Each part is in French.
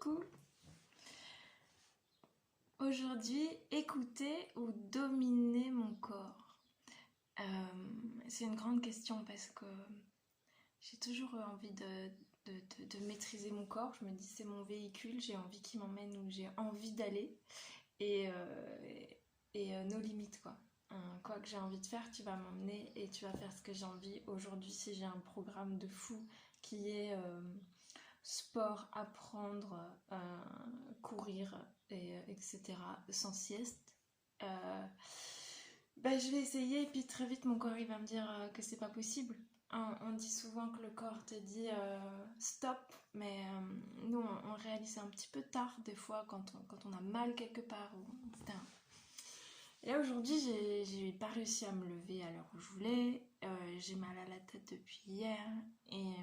Coucou! Aujourd'hui, écouter ou dominer mon corps? C'est une grande question parce que j'ai toujours envie de maîtriser mon corps. Je me dis c'est mon véhicule, j'ai envie qu'il m'emmène où j'ai envie d'aller et nos limites quoi. Quoi que j'ai envie de faire, tu vas m'emmener et tu vas faire ce que j'ai envie. Aujourd'hui, si j'ai un programme de fou qui est sport, apprendre, courir, etc. sans sieste, je vais essayer et puis très vite mon corps il va me dire que c'est pas possible. On dit souvent que le corps te dit stop, mais nous on réalise un petit peu tard des fois quand on a mal quelque part. Etc. Et là aujourd'hui j'ai pas réussi à me lever à l'heure où je voulais, j'ai mal à la tête depuis hier et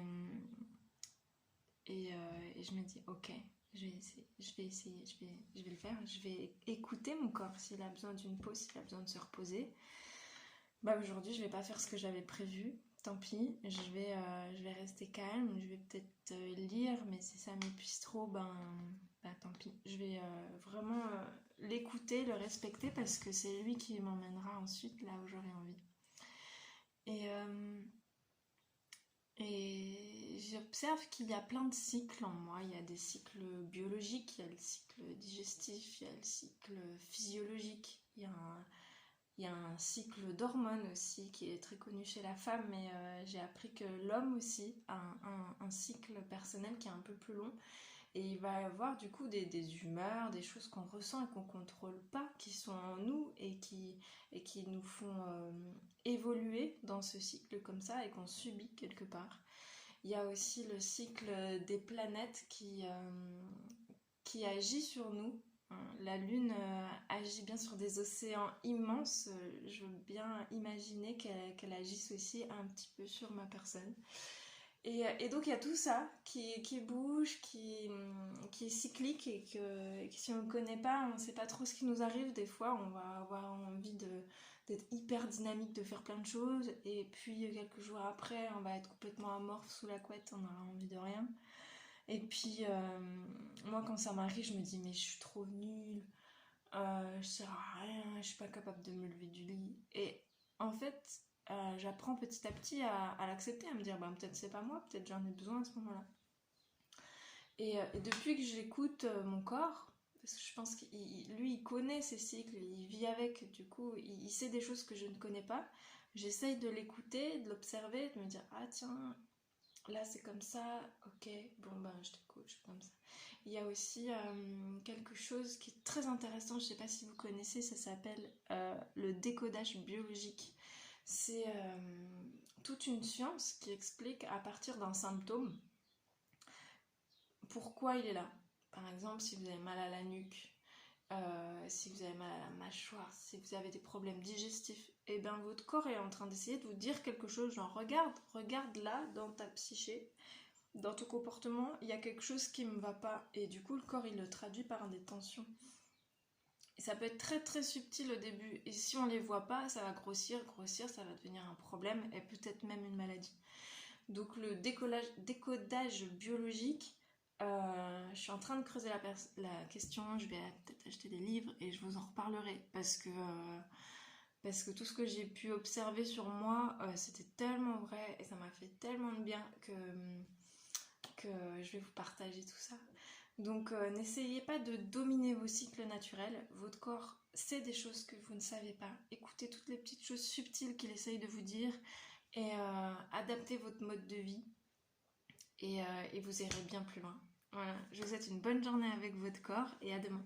je me dis ok, je vais essayer, je vais le faire, je vais écouter mon corps s'il a besoin d'une pause, s'il a besoin de se reposer. Aujourd'hui je vais pas faire ce que j'avais prévu, tant pis, je vais rester calme, je vais peut-être lire, mais si ça m'épuise trop, tant pis. Je vais vraiment l'écouter, le respecter parce que c'est lui qui m'emmènera ensuite là où j'aurai envie. Et j'observe qu'il y a plein de cycles en moi. Il y a des cycles biologiques, il y a le cycle digestif, il y a le cycle physiologique, il y a un cycle d'hormones aussi qui est très connu chez la femme, mais j'ai appris que l'homme aussi a un cycle personnel qui est un peu plus long. Et il va y avoir du coup des humeurs, des choses qu'on ressent et qu'on ne contrôle pas, qui sont en nous et qui nous font évoluer dans ce cycle comme ça et qu'on subit quelque part. Il y a aussi le cycle des planètes qui agit sur nous. La Lune agit bien sur des océans immenses. Je veux bien imaginer qu'elle agisse aussi un petit peu sur ma personne. Et donc il y a tout ça qui bouge, qui est cyclique et que si on ne connaît pas, on ne sait pas trop ce qui nous arrive. Des fois, on va avoir envie d'être hyper dynamique, de faire plein de choses. Et puis quelques jours après, on va être complètement amorphe sous la couette, on n'aura envie de rien. Et puis moi quand ça m'arrive, je me dis mais je suis trop nulle, je sers à rien, je suis pas capable de me lever du lit. Et en fait, j'apprends petit à petit à l'accepter, à me dire peut-être c'est pas moi, peut-être j'en ai besoin à ce moment-là. Et depuis que j'écoute mon corps, parce que je pense qu'il lui il connaît ses cycles, il vit avec, du coup il sait des choses que je ne connais pas, j'essaye de l'écouter, de l'observer, de me dire ah tiens, là c'est comme ça, ok, je t'écoute, je suis comme ça. Il y a aussi quelque chose qui est très intéressant, je ne sais pas si vous connaissez, ça s'appelle le décodage biologique. C'est toute une science qui explique à partir d'un symptôme pourquoi il est là. Par exemple, si vous avez mal à la nuque, si vous avez mal à la mâchoire, si vous avez des problèmes digestifs, et bien votre corps est en train d'essayer de vous dire quelque chose, genre regarde là dans ta psyché, dans ton comportement, il y a quelque chose qui ne me va pas. Et du coup, le corps, il le traduit par des tensions. Et ça peut être très très subtil au début. Et si on ne les voit pas, ça va grossir, ça va devenir un problème et peut-être même une maladie. Donc le décodage biologique, je suis en train de creuser la question, je vais peut-être acheter des livres et je vous en reparlerai parce que tout ce que j'ai pu observer sur moi, c'était tellement vrai et ça m'a fait tellement de bien que je vais vous partager tout ça. Donc n'essayez pas de dominer vos cycles naturels, votre corps sait des choses que vous ne savez pas, écoutez toutes les petites choses subtiles qu'il essaye de vous dire et adaptez votre mode de vie et vous irez bien plus loin. Voilà, je vous souhaite une bonne journée avec votre corps et à demain.